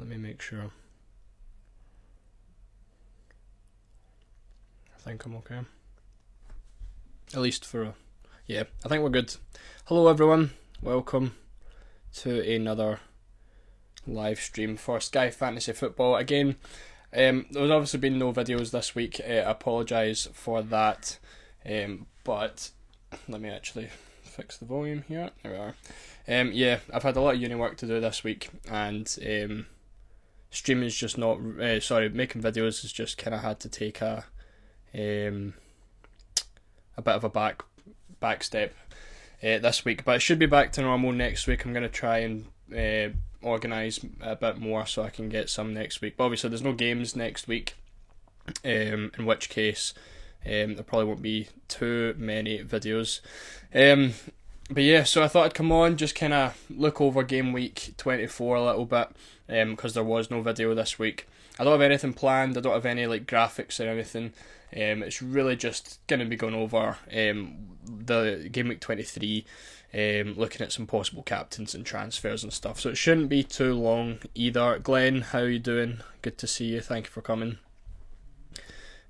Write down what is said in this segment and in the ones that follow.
Let me make sure. I think I'm okay. At least for yeah, I think we're good. Hello everyone, welcome to another live stream for Sky Fantasy Football. Again, there's obviously been no videos this week. I apologise for that, but let me actually fix the volume here. There we are. Yeah, I've had a lot of uni work to do this week, and streaming is just not. Making videos has just kind of had to take a bit of a back step this week, but it should be back to normal next week. I'm going to try and organise a bit more so I can get some next week. But obviously there's no games next week, in which case there probably won't be too many videos. But yeah, so I thought I'd come on, just kind of look over game week 24 a little bit, because there was no video this week. I don't have anything planned, I don't have any like graphics or anything. It's really just going to be going over the game week 23, looking at some possible captains and transfers and stuff. So it shouldn't be too long either. Glenn, how are you doing? Good to see you. Thank you for coming.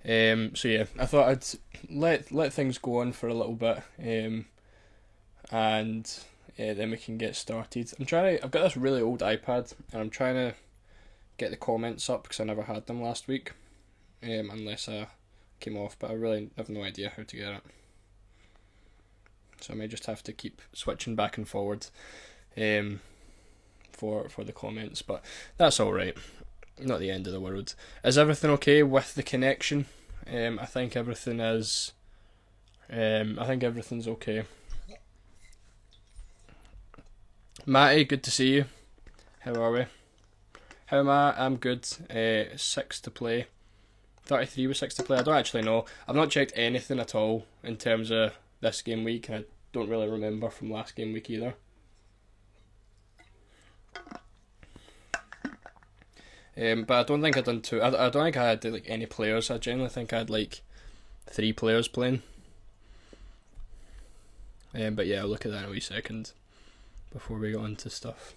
So yeah, I thought I'd let things go on for a little bit, and then we can get started. I've got this really old iPad, and I'm trying to get the comments up because I never had them last week, unless I came off, but I really have no idea how to get it. So I may just have to keep switching back and forward for the comments, but that's alright. Not the end of the world. Is everything okay with the connection? I think everything is. I think everything's okay. Matty, good to see you. How are we? How am I? I'm good. 6 to play. 33 with 6 to play. I don't actually know. I've not checked anything at all in terms of this game week, and I don't really remember from last game week either. But I don't think I've done two. I don't think I had like any players. I generally think I had like 3 players playing. But yeah, I'll look at that in a wee second before we go on to stuff.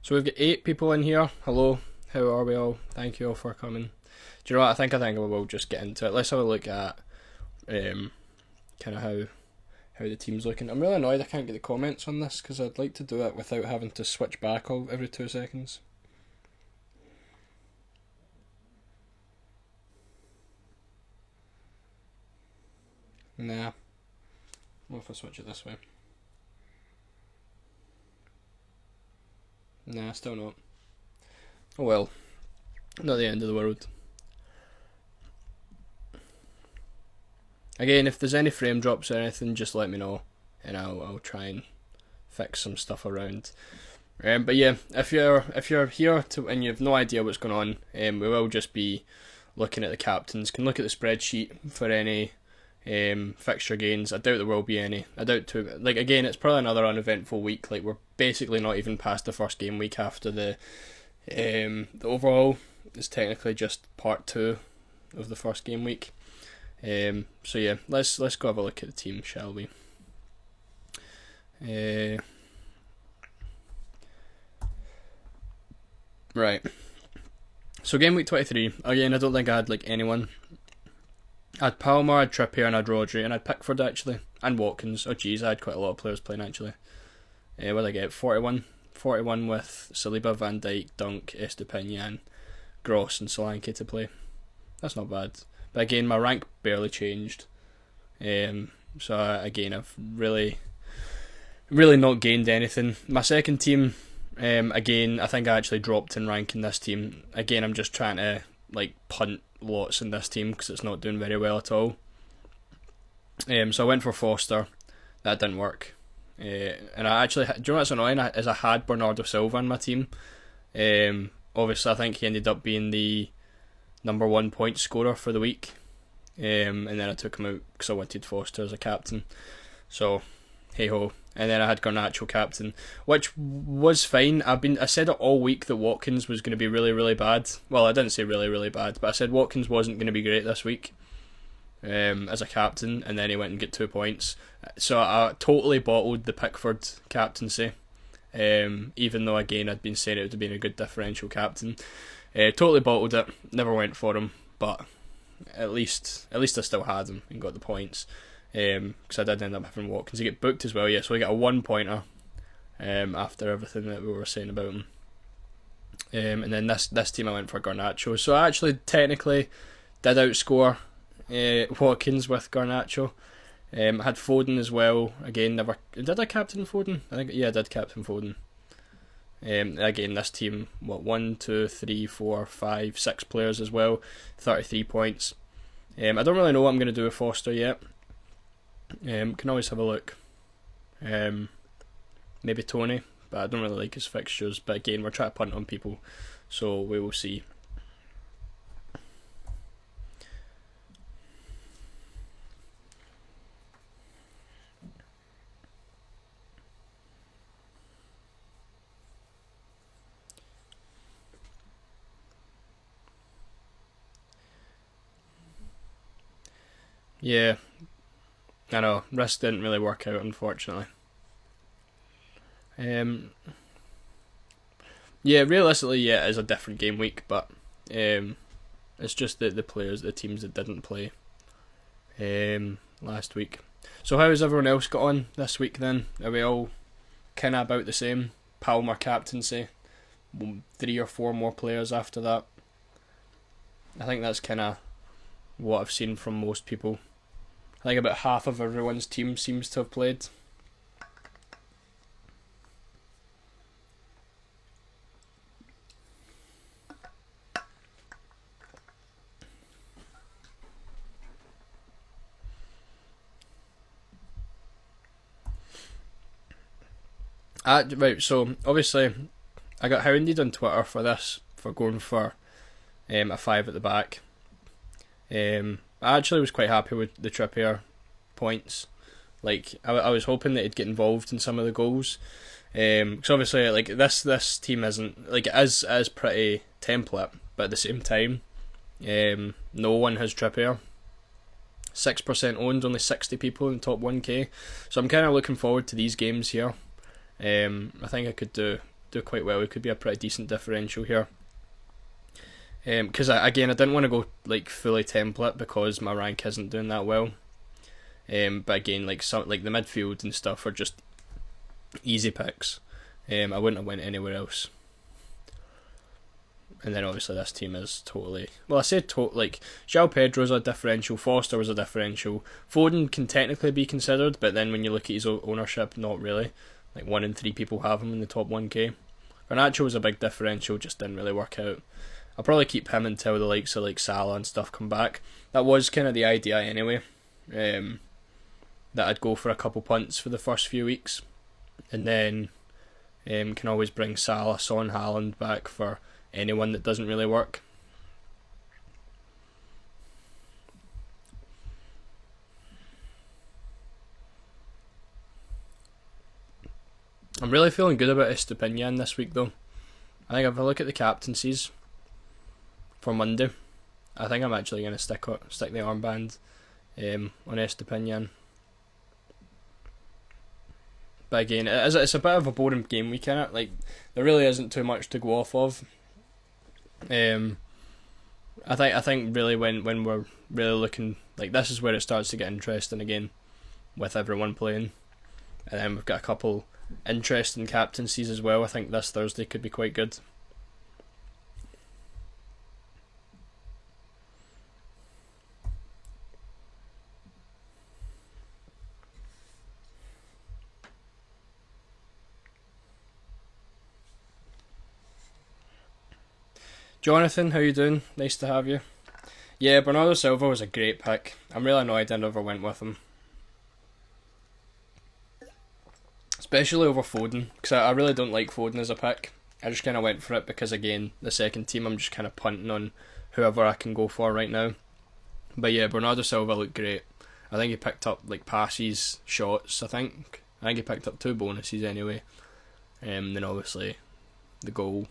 So we've got 8 people in here. Hello, how are we all? Thank you all for coming. Do you know what? I think we will just get into it. Let's have a look at kind of how the team's looking. I'm really annoyed I can't get the comments on this because I'd like to do it without having to switch back every 2 seconds. Nah. What if I switch it this way? Nah, still not. Oh well. Not the end of the world. Again, if there's any frame drops or anything, just let me know, and I'll try and fix some stuff around. But yeah, if you're here and you have no idea what's going on, we will just be looking at the captains. Can look at the spreadsheet for any fixture gains. I doubt there will be any. I doubt too. Like again, it's probably another uneventful week. Like we're basically not even past the first game week after the overall is technically just part 2 of the first game week. So yeah, let's go have a look at the team, shall we? Right. So game week 23. Again, I don't think I had like anyone. I had Palmer, I had Trippier, and I had Rodri, and I had Pickford actually, and Watkins. Oh geez, I had quite a lot of players playing actually. What did I get? 41 with Saliba, Van Dijk, Dunk, Estepinian, Gross, and Solanke to play. That's not bad. But again, my rank barely changed. So again, I've really not gained anything. My second team, again, I think I actually dropped in rank in this team. Again, I'm just trying to like punt lots in this team because it's not doing very well at all. So I went for Foster. That didn't work. And I actually, do you know what's annoying? Is I had Bernardo Silva in my team. Obviously, I think he ended up being the number 1 point scorer for the week. And then I took him out because I wanted Foster as a captain. So, hey ho. And then I had Garnacho captain, which was fine. I said it all week that Watkins was going to be really, really bad. Well, I didn't say really, really bad, but I said Watkins wasn't going to be great this week. as a captain, and then he went and got 2 points. So I totally bottled the Pickford captaincy, even though again I'd been saying it would have been a good differential captain. Totally bottled it, never went for him, but at least I still had him and got the points, because I did end up having Watkins. He get booked as well, yeah, so I got a 1 pointer after everything that we were saying about him. And then this team I went for Garnacho, so I actually technically did outscore Watkins with Garnacho. I had Foden as well. Again, never did I captain Foden? I did captain Foden. Again, this team, 1, 2, 3, 4, 5, 6 players as well, 33 points. I don't really know what I'm going to do with Foster yet. Can always have a look. Maybe Tony, but I don't really like his fixtures. But again, we're trying to punt on people, so we will see. Yeah, I know. Risk didn't really work out, unfortunately. Yeah, realistically, yeah, it is a different game week, but it's just that the players, the teams that didn't play last week. So how has everyone else got on this week then? Are we all kind of about the same? Palmer captaincy, 3 or 4 more players after that. I think that's kind of what I've seen from most people. I think about half of everyone's team seems to have played. Right, so obviously I got hounded on Twitter for this, for going for a 5 at the back. I actually was quite happy with the Trippier points. Like I was hoping that he'd get involved in some of the goals. Because obviously, like this team isn't, like, it is pretty template, but at the same time, no one has Trippier. 6% owned, only 60 people in the top 1k. So I'm kind of looking forward to these games here. I think I could do quite well. It could be a pretty decent differential here. Because I didn't want to go like fully template because my rank isn't doing that well. But again, like the midfield and stuff are just easy picks. I wouldn't have went anywhere else. And then obviously this team is totally, well, I said like João Pedro's a differential, Foster was a differential, Foden can technically be considered, but then when you look at his ownership, not really. Like 1 in 3 people have him in the top 1k. Garnacho was a big differential, just didn't really work out. I'll probably keep him until the likes of like Salah and stuff come back. That was kind of the idea anyway. That I'd go for a couple punts for the first few weeks, and then can always bring Salah, Son, Haaland back for anyone that doesn't really work. I'm really feeling good about Estepinian this week though. I think if I look at the captaincies for Monday, I think I'm actually going to stick the armband on Estepinian. But again, it's a bit of a boring game week, innit? Like, there really isn't too much to go off of. I think really when we're really looking, like, this is where it starts to get interesting again, with everyone playing. And then we've got a couple interesting captaincies as well. I think this Thursday could be quite good. Jonathan, how you doing? Nice to have you. Yeah, Bernardo Silva was a great pick. I'm really annoyed I never went with him. Especially over Foden, because I really don't like Foden as a pick. I just kind of went for it because, again, the second team, I'm just kind of punting on whoever I can go for right now. But yeah, Bernardo Silva looked great. I think he picked up like passes, shots, I think he picked up 2 bonuses anyway. Then obviously the goal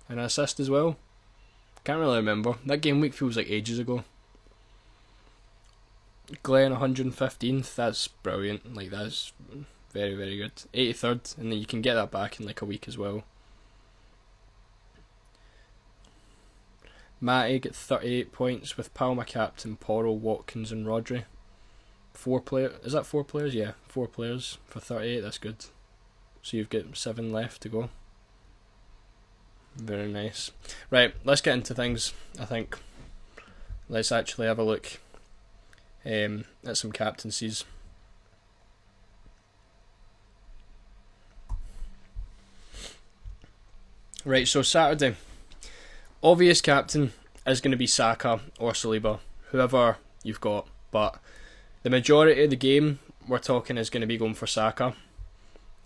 and an assist as well. Can't really remember. That game week feels like ages ago. Glenn 115th. That's brilliant. Like, that's very, very good. 83rd, and then you can get that back in like a week as well. Matty get 38 points with Palmer captain, Porro, Watkins and Rodri. 4 players. Is that 4 players? Yeah, 4 players for 38. That's good. So you've got 7 left to go. Very nice. Right, let's get into things. I think let's actually have a look at some captaincies. Right, so Saturday, obvious captain is going to be Saka or Saliba, whoever you've got, but the majority of the game we're talking is going to be going for Saka.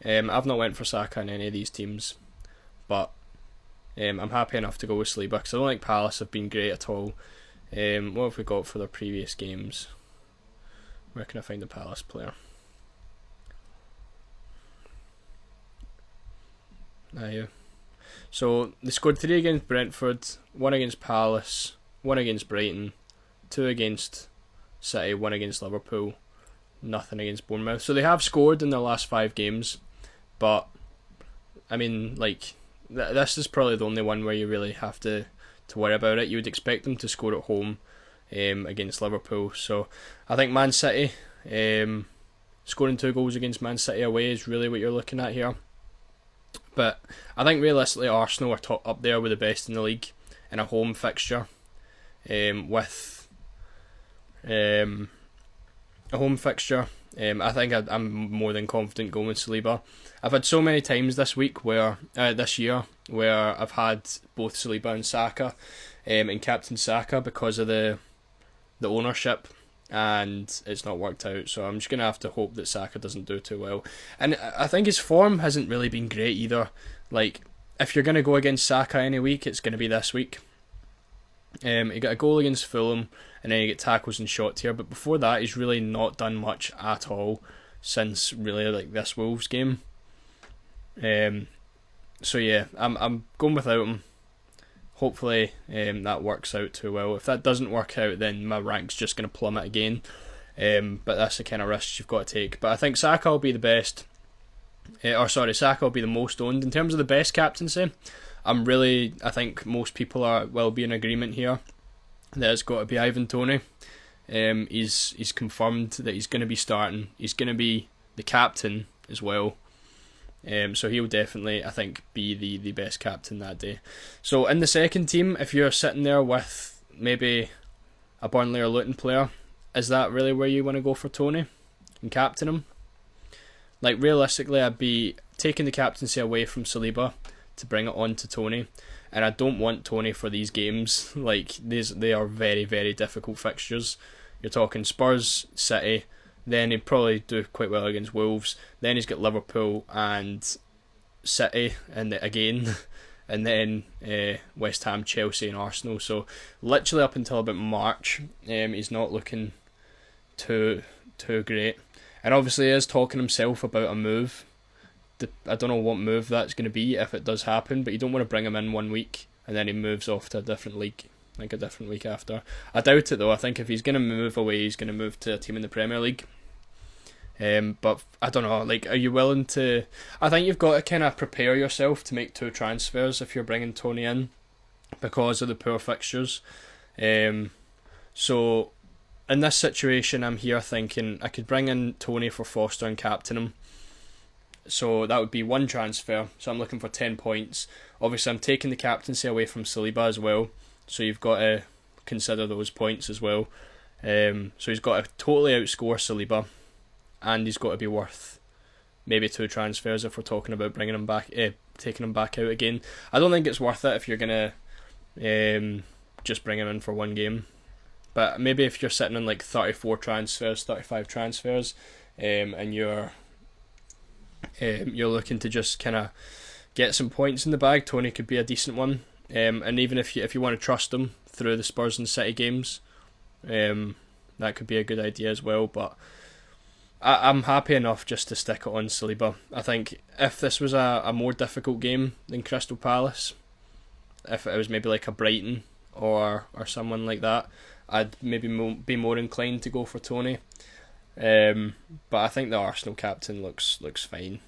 I've not went for Saka in any of these teams, but I'm happy enough to go with Saliba because I don't think Palace have been great at all. What have we got for their previous games? Where can I find the Palace player? Yeah. So they scored 3 against Brentford, 1 against Palace, 1 against Brighton, 2 against City, 1 against Liverpool, nothing against Bournemouth. So they have scored in their last 5 games, but I mean, like, this is probably the only one where you really have to worry about it. You would expect them to score at home against Liverpool. So I think Man City, scoring 2 goals against Man City away is really what you're looking at here. But I think realistically Arsenal are up there with the best in the league in a home fixture, with a home fixture. I think I'm more than confident going with Saliba. I've had so many times this year where I've had both Saliba and Saka, and captain Saka because of the ownership, and it's not worked out. So I'm just gonna have to hope that Saka doesn't do too well. And I think his form hasn't really been great either. Like, if you're gonna go against Saka any week, it's gonna be this week. He got a goal against Fulham, and then he get tackles and shots here. But before that, he's really not done much at all since really like this Wolves game. So yeah, I'm going without him. Hopefully that works out too well. If that doesn't work out, then my rank's just going to plummet again. But that's the kind of risks you've got to take. But I think Saka will be the best. Saka will be the most owned. In terms of the best captaincy, I think most people will be in agreement here that it's got to be Ivan Toney. He's confirmed that he's going to be starting. He's going to be the captain as well. So he'll definitely, I think, be the best captain that day. So in the second team, if you're sitting there with maybe a Burnley or Luton player, is that really where you want to go for Toney and captain him? Like, realistically, I'd be taking the captaincy away from Saliba to bring it on to Toney, and I don't want Toney for these games. Like, they are very, very difficult fixtures. You're talking Spurs, City, then he'd probably do quite well against Wolves, then he's got Liverpool and City and again, and then West Ham, Chelsea and Arsenal. So literally up until about March, he's not looking too great. And obviously he is talking himself about a move. I don't know what move that's going to be if it does happen, but you don't want to bring him in 1 week and then he moves off to a different league, like a different week after. I doubt it though. I think if he's going to move away, he's going to move to a team in the Premier League. But I don't know, like, are you willing to... I think you've got to kind of prepare yourself to make 2 transfers if you're bringing Toney in because of the poor fixtures. So in this situation, I'm here thinking I could bring in Toney for Foster and captain him. So that would be 1 transfer. So I'm looking for 10 points. Obviously, I'm taking the captaincy away from Saliba as well. So you've got to consider those points as well. So he's got to totally outscore Saliba, and he's got to be worth maybe 2 transfers if we're talking about bringing him back, taking him back out again. I don't think it's worth it if you're gonna just bring him in for 1 game. But maybe if you're sitting on like 34 transfers, 35 transfers, and you're looking to just kind of get some points in the bag, Toney could be a decent one. And even if you want to trust him through the Spurs and City games, that could be a good idea as well. But I'm happy enough just to stick it on Saliba. I think if this was a more difficult game than Crystal Palace, if it was maybe like a Brighton or someone like that, I'd maybe be more inclined to go for Tony. But I think the Arsenal captain looks fine.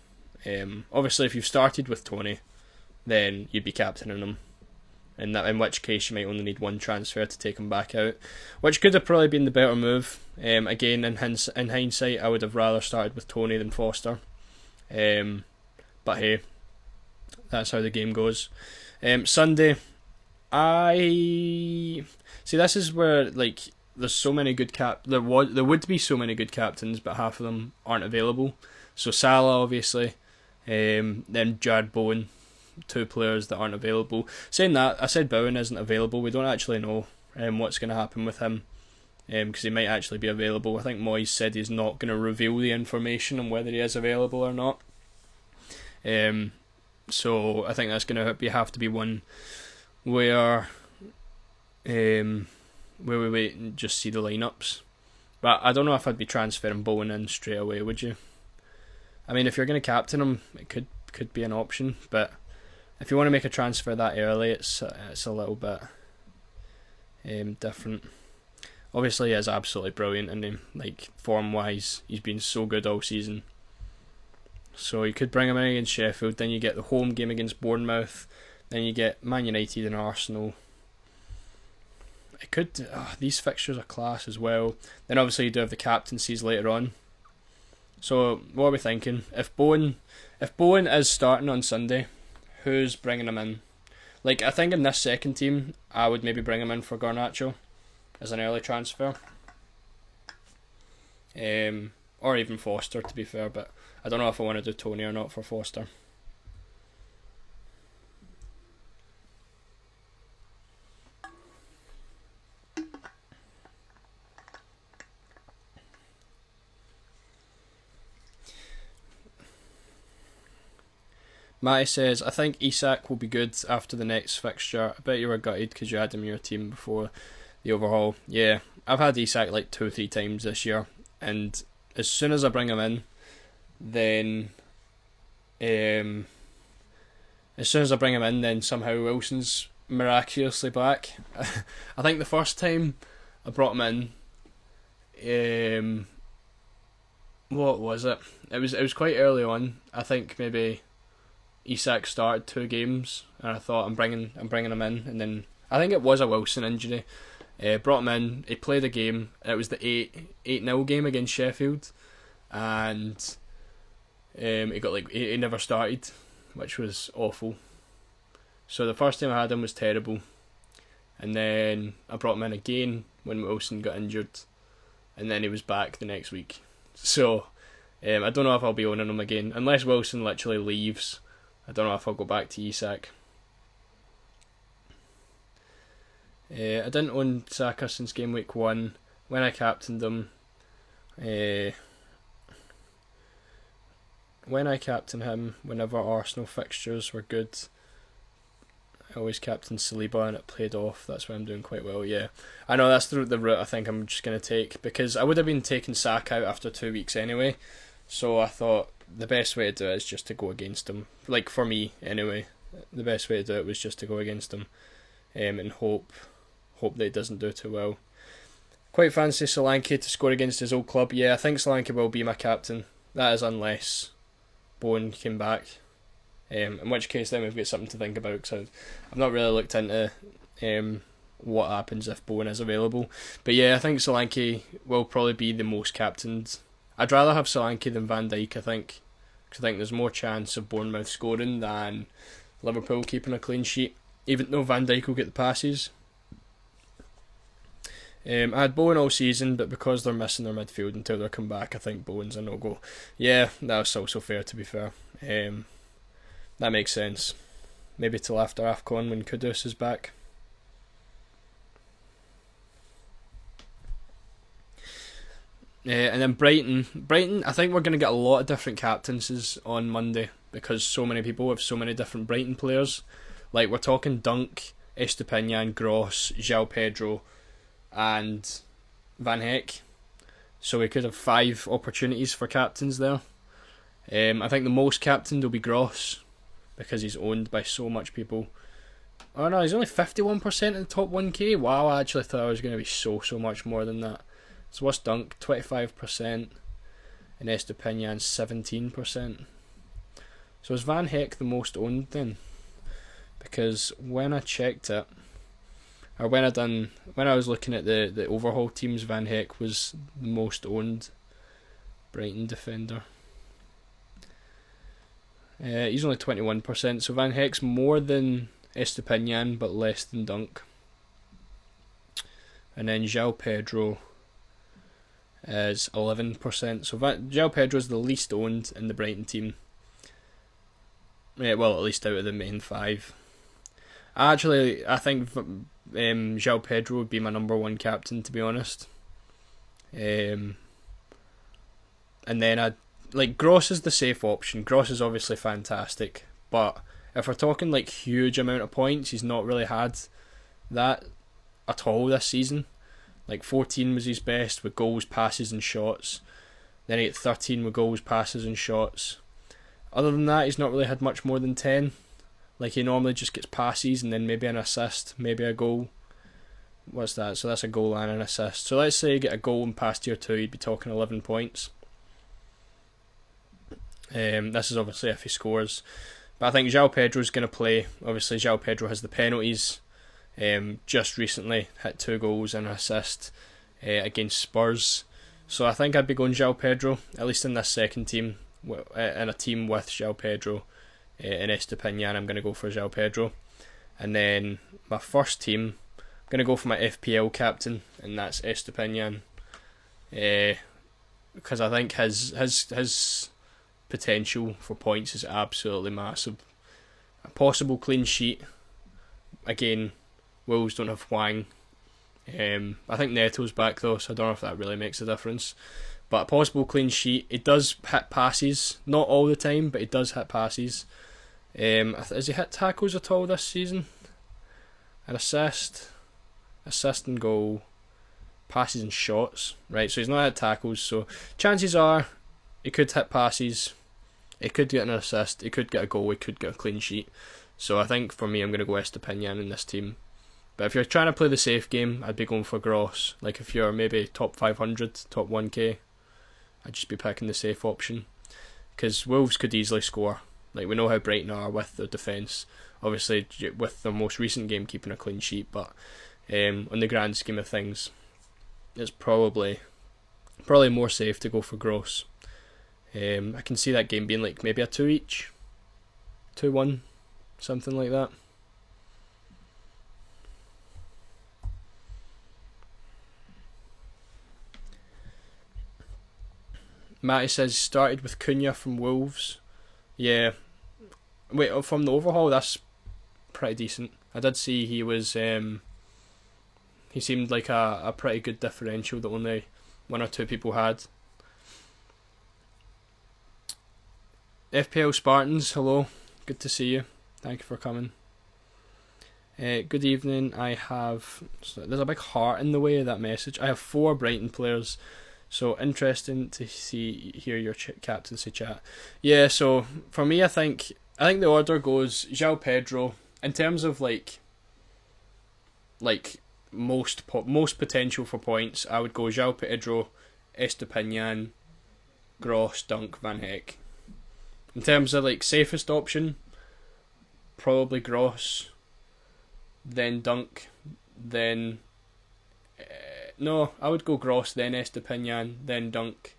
Obviously, if you've started with Tony, then you'd be captaining him. In which case, you might only need one transfer to take him back out, which could have probably been the better move. Again, in hindsight, I would have rather started with Tony than Foster. But hey, that's how the game goes. Sunday, I see. This is where there's so many good there would be so many good captains, but half of them aren't available. So Salah, obviously, then Jared Bowen, 2 players that aren't available. Saying that, I said Bowen isn't available. We don't actually know what's going to happen with him, because he might actually be available. I think Moyes said he's not going to reveal the information on whether he is available or not. So I think that's going to have to be one where we wait and just see the lineups. But I don't know if I'd be transferring Bowen in straight away. Would you? I mean, if you're going to captain him, it could be an option. But if you want to make a transfer that early, it's a little bit different. Obviously, he is absolutely brilliant, and form wise, he's been so good all season. So you could bring him in against Sheffield, then you get the home game against Bournemouth, then you get Man United and Arsenal. It could. These fixtures are class as well. Then obviously you do have the captaincies later on. So what are we thinking? If Bowen is starting on Sunday, who's bringing him in? I think in this second team, I would maybe bring him in for Garnacho as an early transfer. Or even Foster, to be fair, but I don't know if I want to do Tony or not for Foster. Matty says, I think Isak will be good after the next fixture. I bet you were gutted because you had him in your team before the overhaul. Yeah, I've had Isak 2 or 3 times this year, and as soon as I bring him in, then somehow Wilson's miraculously back. I think the first time I brought him in, what was it? It was quite early on. I think maybe Isak started 2 games, and I thought I'm bringing him in, and then I think it was a Wilson injury. Brought him in. He played a game. And it was the 8-0 game against Sheffield, and he got he never started, which was awful. So the first time I had him was terrible, and then I brought him in again when Wilson got injured, and then he was back the next week. So I don't know if I'll be owning him again unless Wilson literally leaves. I don't know if I'll go back to Isak. I didn't own Saka since Gameweek 1. When I captained him, whenever Arsenal fixtures were good, I always captained Saliba and it played off. That's why I'm doing quite well. Yeah, I know that's the route I think I'm just going to take, because I would have been taking Saka out after 2 weeks anyway. So I thought the best way to do it is just to go against him. For me anyway, the best way to do it was just to go against him, and hope that he doesn't do too well. Quite fancy Solanke to score against his old club. Yeah, I think Solanke will be my captain. That is unless Bowen came back, in which case then we've got something to think about, because I've not really looked into what happens if Bowen is available. But yeah, I think Solanke will probably be the most captained. I'd rather have Solanke than Van Dijk, I think, because I think there's more chance of Bournemouth scoring than Liverpool keeping a clean sheet, even though Van Dijk will get the passes. I had Bowen all season, but because they're missing their midfield until they come back, I think Bowen's a no-go. Yeah, that's also fair, to be fair. That makes sense. Maybe till after AFCON when Kudus is back. And then Brighton, I think we're going to get a lot of different captaincies on Monday, because so many people have so many different Brighton players. We're talking Dunk, Estepinian, Gross, João Pedro, and Van Heck. So we could have 5 opportunities for captains there. I think the most captained will be Gross, because he's owned by so much people. Oh no, he's only 51% in the top 1k. Wow, I actually thought I was going to be so much more than that. So what's Dunk? 25%. And Estepinian 17%. So is Van Heck the most owned then? Because when I checked it, or when I was looking at the overhaul teams, Van Heck was the most owned Brighton defender. He's only 21%, so Van Heck's more than Estepinian but less than Dunk. And then João Pedro is 11%. So João Pedro is the least owned in the Brighton team. Yeah, well, at least out of the main five. Actually, I think João Pedro would be my number one captain, to be honest. And then Gross is the safe option. Gross is obviously fantastic, but if we're talking like huge amount of points, he's not really had that at all this season. Like 14 was his best with goals, passes and shots. Then he had 13 with goals, passes and shots. Other than that, he's not really had much more than 10. Like he normally just gets passes and then maybe an assist, maybe a goal. What's that? So that's a goal and an assist. So let's say you get a goal and pass tier 2, you'd be talking 11 points. This is obviously if he scores. But I think João Pedro's going to play. Obviously, João Pedro has the penalties. Just recently hit 2 goals and an assist against Spurs. So I think I'd be going João Pedro, at least in this second team. In a team with João Pedro and Estepinian, I'm going to go for João Pedro. And then my first team, I'm going to go for my FPL captain, and that's Estepinian. Because I think his potential for points is absolutely massive. A possible clean sheet. Again, Wolves don't have Hwang. I think Neto's back though, so I don't know if that really makes a difference. But a possible clean sheet. It does hit passes, not all the time, but it does hit passes. Has he hit tackles at all this season? An assist and goal, passes and shots. Right, so he's not had tackles, so chances are he could hit passes, he could get an assist, he could get a goal, he could get a clean sheet. So I think for me, I'm going to go Estepinian in this team. But if you're trying to play the safe game, I'd be going for Gross. Like if you're maybe top 500, top 1k, I'd just be picking the safe option. Because Wolves could easily score. Like we know how Brighton are with their defence. Obviously with their most recent game keeping a clean sheet. But on the grand scheme of things, it's probably more safe to go for Gross. I can see that game being like maybe a 2 each. 2-1. Something like that. Matty says started with Cunha from Wolves. Yeah. Wait, from the overhaul, that's pretty decent. I did see he was he seemed like a pretty good differential that only 1 or 2 people had. FPL Spartans, hello. Good to see you. Thank you for coming. Good evening. There's a big heart in the way of that message. I have 4 Brighton players, so interesting to hear your captaincy chat. Yeah, so for me, I think the order goes João Pedro in terms of like most potential for points. I would go João Pedro, Estepinian, Gross, Dunk, Van Heck. In terms of like safest option, probably Gross, then Dunk, then no, I would go Gross, then Estepinian, then Dunk,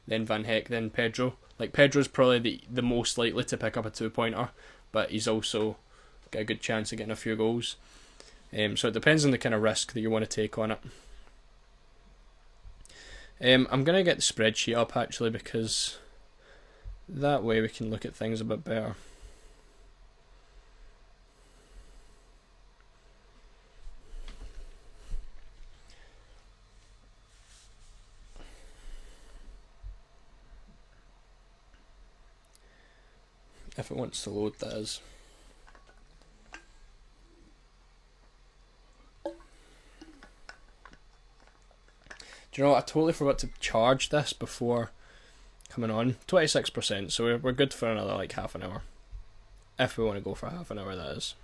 then Van Heck, then Pedro. Like Pedro's probably the most likely to pick up a 2-pointer, but he's also got a good chance of getting a few goals. So it depends on the kind of risk that you want to take on it. I'm gonna get the spreadsheet up actually because that way we can look at things a bit better. If it wants to load, that is. Do you know what? I totally forgot to charge this before coming on. 26%, so we're good for another like half an hour. If we want to go for half an hour, that is.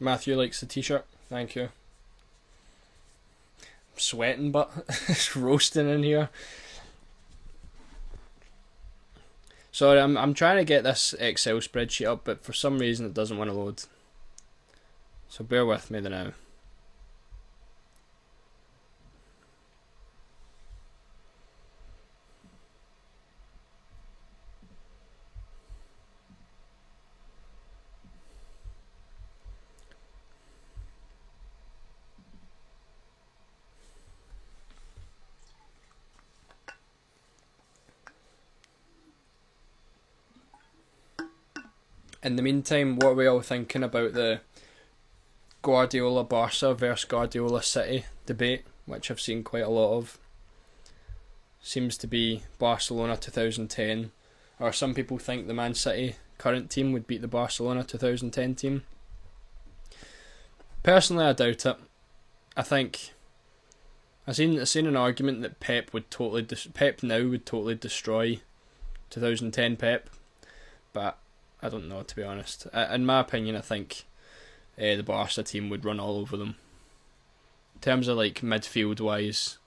Matthew likes the t-shirt. Thank you. I'm sweating, but it's roasting in here. Sorry, I'm trying to get this Excel spreadsheet up, but for some reason it doesn't want to load. So bear with me now. In the meantime, what are we all thinking about the Guardiola Barca versus Guardiola City debate, which I've seen quite a lot of? Seems to be Barcelona 2010, or some people think the Man City current team would beat the Barcelona 2010 team. Personally, I doubt it. I think I've seen an argument that Pep now would totally destroy 2010 Pep, but I don't know, to be honest. In my opinion, I think the Barca team would run all over them. In terms of like midfield wise,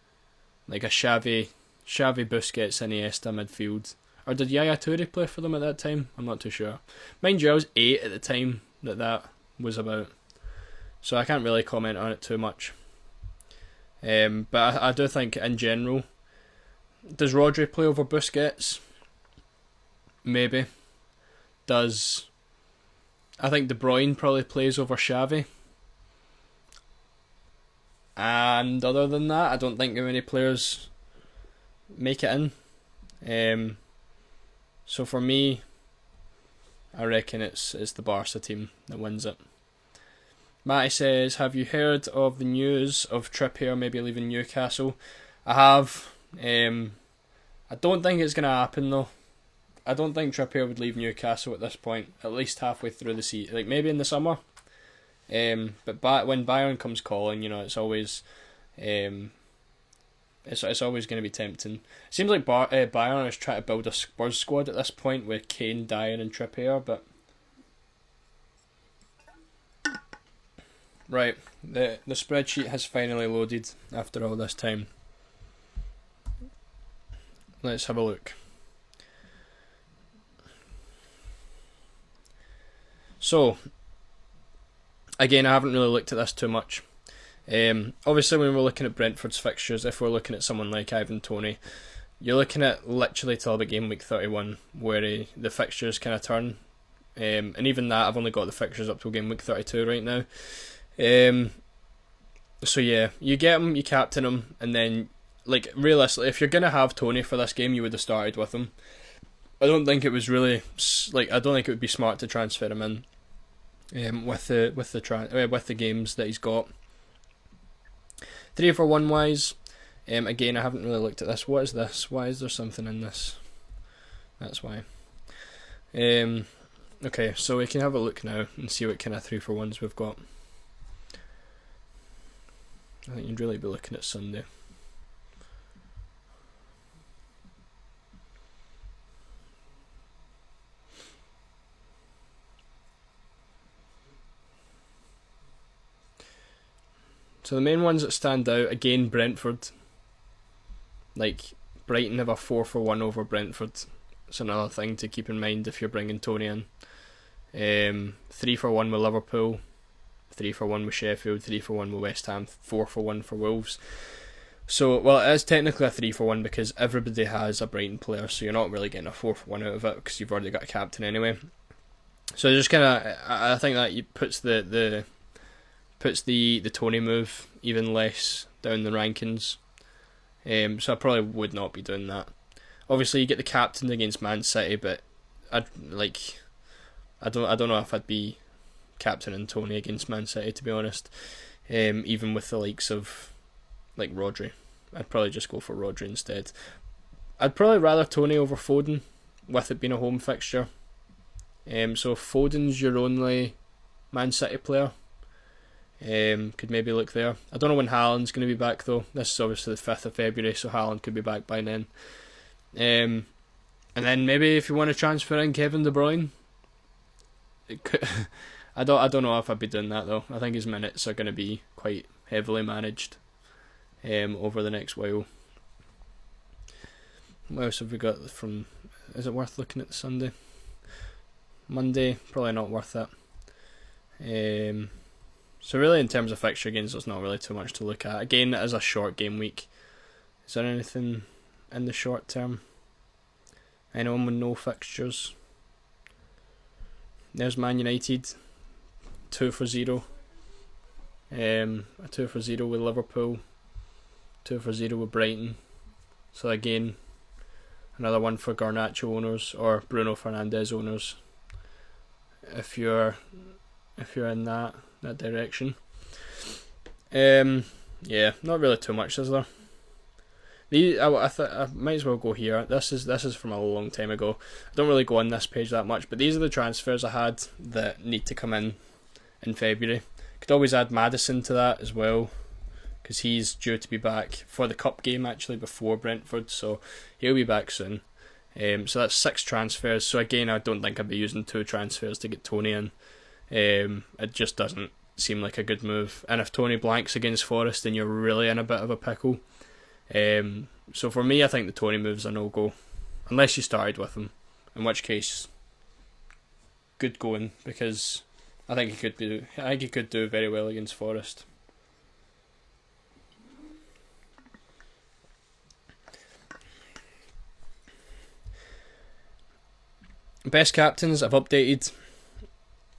like a Xavi, Busquets, Iniesta midfield. Or did Yaya Toure play for them at that time? I'm not too sure. Mind you, I was 8 at the time that was about, so I can't really comment on it too much. But I do think in general, does Rodri play over Busquets? Maybe. I think De Bruyne probably plays over Xavi. And other than that, I don't think many players make it in. So for me, I reckon it's the Barca team that wins it. Matty says, have you heard of the news of Trippier maybe leaving Newcastle? I have. I don't think it's going to happen though. I don't think Trippier would leave Newcastle at this point, at least halfway through the season, like maybe in the summer. But when Bayern comes calling, it's always, it's always going to be tempting. It seems like Bayern is trying to build a Spurs squad at this point with Kane, Dyer, and Trippier. But right, the spreadsheet has finally loaded after all this time. Let's have a look. So, again, I haven't really looked at this too much. Obviously, when we're looking at Brentford's fixtures, if we're looking at someone like Ivan Toney, you're looking at literally till about Gameweek 31, where the fixtures kind of turn. And even that, I've only got the fixtures up till Gameweek 32 right now. So yeah, you get him, you captain him, and then, like, realistically, if you're going to have Toney for this game, you would have started with him. I don't think it was really, I don't think it would be smart to transfer him in. With the games that he's got. 3-for-1 wise, again I haven't really looked at this. What is this? Why is there something in this? That's why. Okay, so we can have a look now and see what kind of 3-for-1s we've got. I think you'd really be looking at Sunday. So the main ones that stand out, again, Brentford. Like, Brighton have a 4-for-1 over Brentford. It's another thing to keep in mind if you're bringing Toney in. 3-for-1 with Liverpool, 3-for-1 with Sheffield, 3-for-1 with West Ham, 4-for-1 for Wolves. So, well, it is technically a 3-for-1 because everybody has a Brighton player, so you're not really getting a 4-for-1 out of it because you've already got a captain anyway. So just kind of, I think that puts the Toney move even less down the rankings. So I probably would not be doing that. Obviously, you get the captain against Man City, but I don't know if I'd be captaining Toney against Man City, to be honest. Even with the likes of like Rodri, I'd probably just go for Rodri instead. I'd probably rather Toney over Foden, with it being a home fixture. So if Foden's your only Man City player, could maybe look there. I don't know when Haaland's going to be back though. This is obviously the 5th of February, so Haaland could be back by then. And then maybe if you want to transfer in Kevin De Bruyne, I don't know if I'd be doing that though. I think his minutes are going to be quite heavily managed over the next while. What else have we got from? Is it worth looking at the Sunday? Monday, probably not worth it. So really, in terms of fixture games, there's not really too much to look at. Again, it is a short game week. Is there anything in the short term? Anyone with no fixtures? There's Man United, 2-0. A 2-0 with Liverpool, 2-0 with Brighton. So again, another one for Garnacho owners or Bruno Fernandes owners. If you're in that direction. Yeah, not really too much, is there? I might as well go here. This is from a long time ago. I don't really go on this page that much, but these are the transfers I had that need to come in February. Could always add Maddison to that as well, because he's due to be back for the cup game actually before Brentford, so he'll be back soon. So that's 6 transfers. So again, I don't think I'd be using 2 transfers to get Tony in. It just doesn't seem like a good move. And if Tony blanks against Forest, then you're really in a bit of a pickle. So for me, I think the Tony move's a no-go, unless you started with him, in which case, good going, because I think he could do very well against Forest. Best captains I've updated.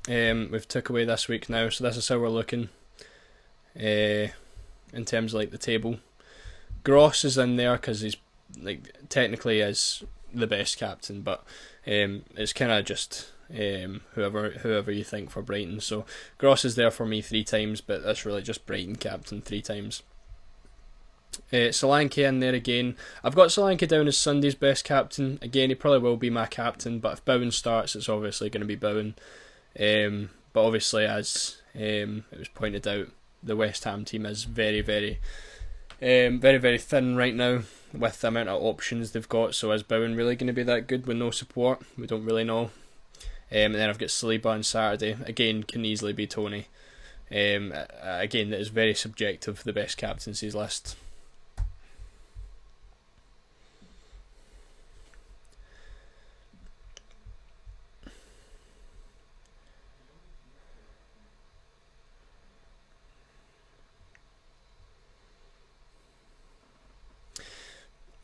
We've took away this week now, so this is how we're looking in terms of like the table. Gross is in there because he's technically is the best captain, but it's kind of just whoever you think for Brighton. So Gross is there for me 3 times, but that's really just Brighton captain 3 times. Solanke in there again. I've got Solanke down as Sunday's best captain. Again, he probably will be my captain, but if Bowen starts, it's obviously going to be Bowen. But obviously, as it was pointed out, the West Ham team is very, very thin right now with the amount of options they've got. So is Bowen really going to be that good with no support? We don't really know. And then I've got Saliba on Saturday. Again, can easily be Tony. Again, that is very subjective, the best captaincies list.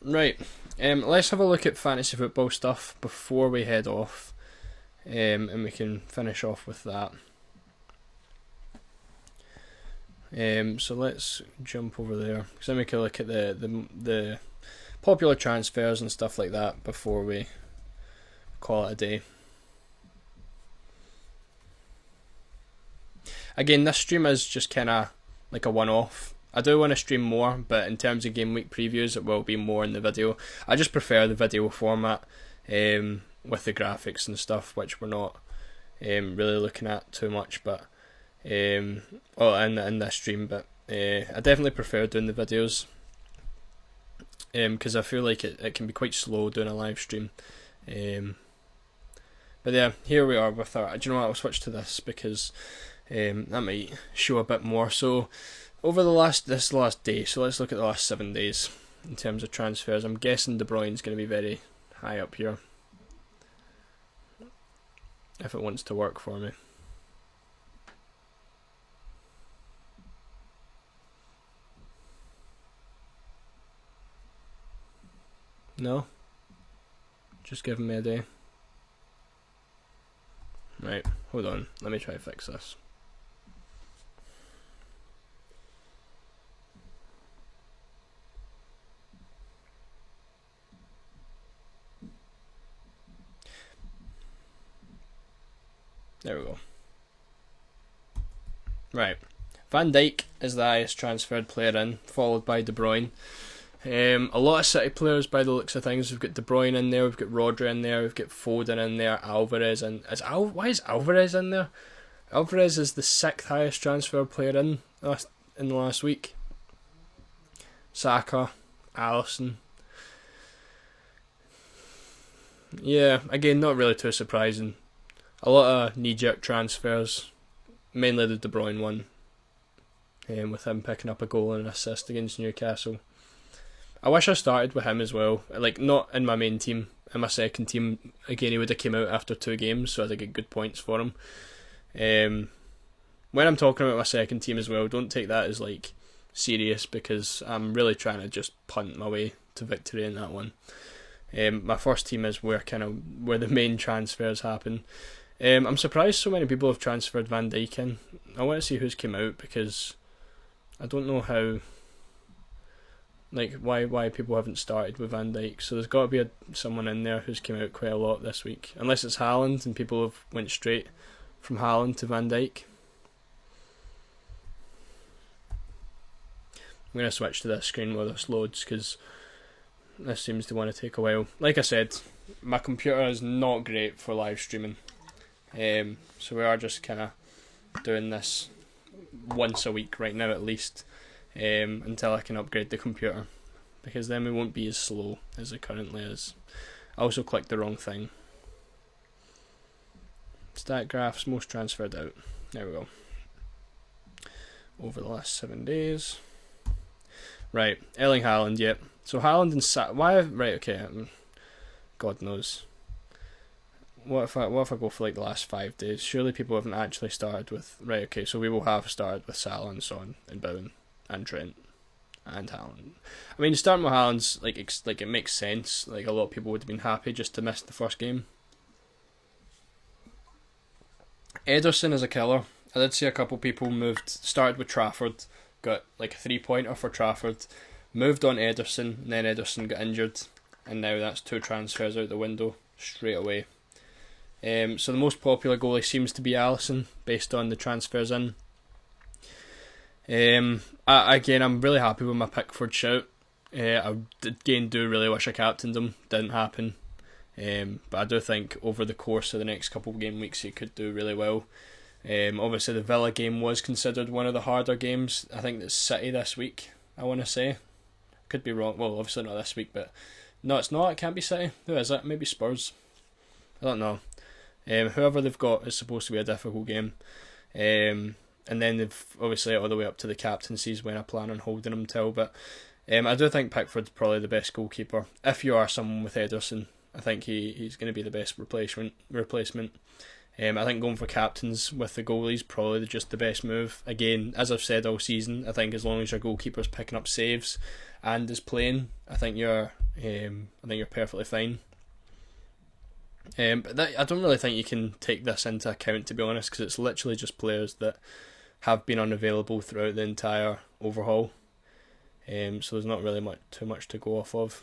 Right, let's have a look at fantasy football stuff before we head off, and we can finish off with that. So let's jump over there, because then we can look at the popular transfers and stuff like that before we call it a day. Again, this stream is just kind of like a one-off. I do want to stream more, but in terms of game week previews, it will be more in the video. I just prefer the video format with the graphics and stuff, which we're not really looking at too much, but in this stream. But I definitely prefer doing the videos because I feel like it can be quite slow doing a live stream. But yeah, here we are with our. Do you know what? I'll switch to this because that might show a bit more. So over this last day, so let's look at the last 7 days in terms of transfers. I'm guessing De Bruyne's going to be very high up here if it wants to work for me. No? Just giving me a day. Right, hold on. Let me try to fix this. There we go. Right. Van Dijk is the highest transferred player in, followed by De Bruyne. A lot of City players by the looks of things. We've got De Bruyne in there, we've got Rodri in there, we've got Foden in there, Alvarez in. Why is Alvarez in there? Alvarez is the 6th highest transfer player in the last week. Saka, Alisson. Yeah, again, not really too surprising. A lot of knee-jerk transfers mainly the De Bruyne one, with him picking up a goal and an assist against Newcastle. I wish I started with him as well, like not in my main team, in my second team. Again, he would have came out after 2 games, so I think get good points for him. When I'm talking about my second team as well, don't take that as like serious, because I'm really trying to just punt my way to victory in that one. My first team is where the main transfers happen. I'm surprised so many people have transferred Van Dijk in. I want to see who's came out, because I don't know how, like why people haven't started with Van Dijk. So there's got to be someone in there who's came out quite a lot this week, unless it's Haaland and people have went straight from Haaland to Van Dijk. I'm going to switch to this screen while this loads, because this seems to want to take a while. Like I said, my computer is not great for live streaming, so we are just kind of doing this once a week right now at least, until I can upgrade the computer, because then we won't be as slow as it currently is. I also clicked the wrong thing. Stat graphs, most transferred out. There we go. Over the last 7 days. Right, Erling Haaland, yep. So Haaland and right, okay. God knows. What if I go for like the last 5 days? Surely people haven't actually started with. Right, okay. So we will have started with Salah and Son and Bowen and Trent and Haaland. I mean, starting with Haaland's like it makes sense. Like a lot of people would have been happy just to miss the first game. Ederson is a killer. I did see a couple people started with Trafford, got like a 3-pointer for Trafford, moved on Ederson, and then Ederson got injured, and now that's 2 transfers out the window straight away. So the most popular goalie seems to be Alisson, based on the transfers in. I'm really happy with my Pickford shout. I again do really wish I captained him. Didn't happen. But I do think over the course of the next couple of game weeks he could do really well. Obviously the Villa game was considered one of the harder games. I think that's City this week, I want to say. Could be wrong. Well, obviously not this week, but no, it's not. It can't be City. Who is it? Maybe Spurs. I don't know. Whoever they've got is supposed to be a difficult game. And then they've obviously all the way up to the captaincies when I plan on holding them till. But I do think Pickford's probably the best goalkeeper. If you are someone with Ederson, I think he's going to be the best replacement. I think going for captains with the goalies probably just the best move. Again, as I've said all season, I think as long as your goalkeeper's picking up saves and is playing, I think you're perfectly fine. But I don't really think you can take this into account, to be honest, because it's literally just players that have been unavailable throughout the entire overhaul. So there's not really too much to go off of.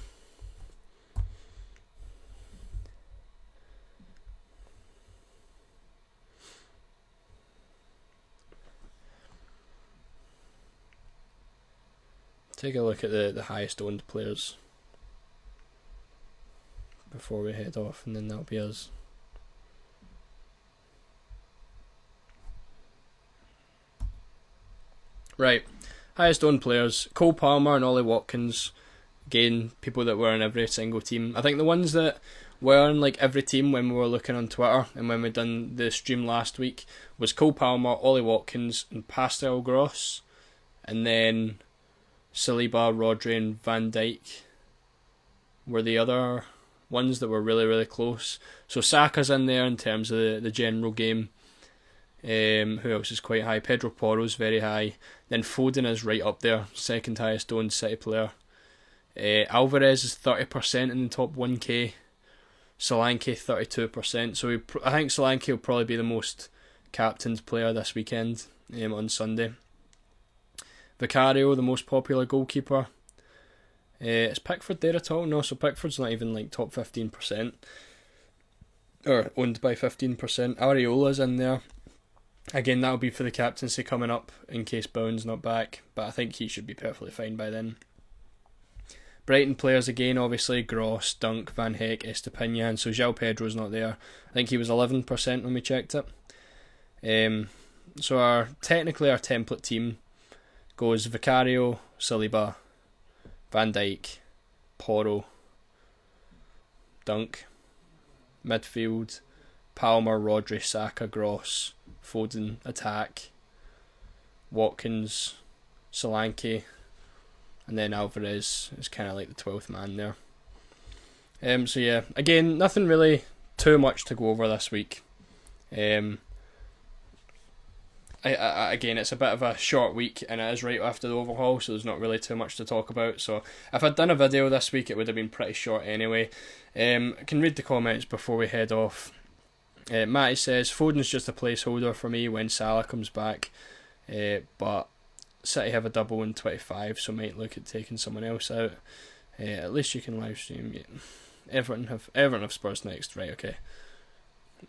Take a look at the highest owned players before we head off, and then that'll be us. Right, highest owned players: Cole Palmer and Ollie Watkins. Again, people that were in every single team. I think the ones that were in like every team when we were looking on Twitter and when we done the stream last week was Cole Palmer, Ollie Watkins, and Pascal Gross, and then Saliba, Rodri, and Van Dijk were the other ones that were really, really close. So Saka's in there in terms of the general game. Who else is quite high? Pedro Porro's very high. Then Foden is right up there, second highest owned City player. Alvarez is 30% in the top 1k. Solanke 32%. So I think Solanke will probably be the most captained player this weekend on Sunday. Vicario, the most popular goalkeeper. Is Pickford there at all? No, so Pickford's not even like top 15%. Or owned by 15%. Areola's in there. Again, that'll be for the captaincy coming up in case Bowen's not back, but I think he should be perfectly fine by then. Brighton players again, obviously Gross, Dunk, Van Heck, Estepinian, so João Pedro's not there. I think he was 11% when we checked it. So technically our template team goes Vicario, Saliba, Van Dijk, Porro, Dunk, midfield, Palmer, Rodri, Saka, Gross, Foden attack, Watkins, Solanke, and then Alvarez is kind of like the 12th man there. So yeah, again, nothing really too much to go over this week. Again, it's a bit of a short week, and it is right after the overhaul, so there's not really too much to talk about. So if I'd done a video this week, it would have been pretty short anyway. I can read the comments before we head off. Matty says, Foden's just a placeholder for me when Salah comes back, but City have a double in 25, so might look at taking someone else out. At least you can live stream. Yeah. Everyone have Spurs next, right? Okay.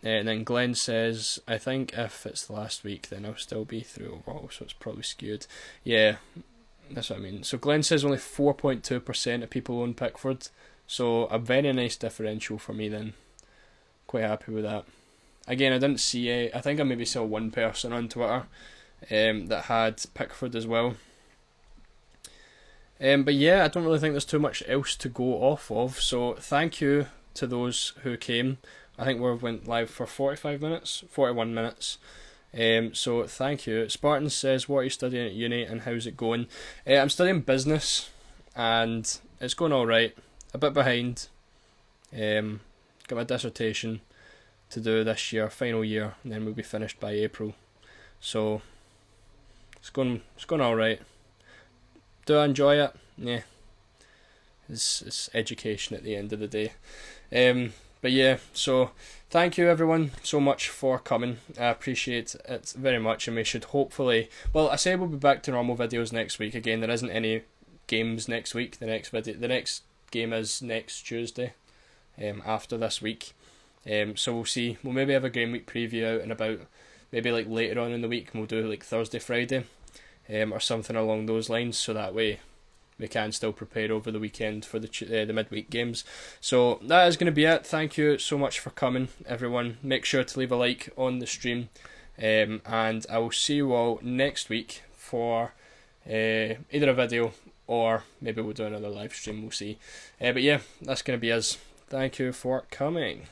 And then Glenn says, I think if it's the last week, then I'll still be through overall, so it's probably skewed. Yeah, that's what I mean. So Glenn says only 4.2% of people own Pickford, so a very nice differential for me then. Quite happy with that. Again, I didn't see it. I think I maybe saw one person on Twitter that had Pickford as well. But yeah, I don't really think there's too much else to go off of, so thank you to those who came. I think we went live for 41 minutes. So thank you. Spartan says, what are you studying at uni and how's it going? I'm studying business and it's going alright. A bit behind. Got my dissertation to do this year, final year, and then we'll be finished by April. So it's going alright. Do I enjoy it? Yeah. It's education at the end of the day. But yeah, so thank you everyone so much for coming. I appreciate it very much, and we should hopefully, well, I say we'll be back to normal videos next week. Again, there isn't any games next week. The next game is next Tuesday, after this week. So we'll see. We'll maybe have a game week preview out and about maybe like later on in the week, and we'll do like Thursday, Friday, or something along those lines, so that way we can still prepare over the weekend for the midweek games. So that is going to be it. Thank you so much for coming, everyone. Make sure to leave a like on the stream, and I will see you all next week for either a video or maybe we'll do another live stream. We'll see. But yeah, that's going to be us. Thank you for coming.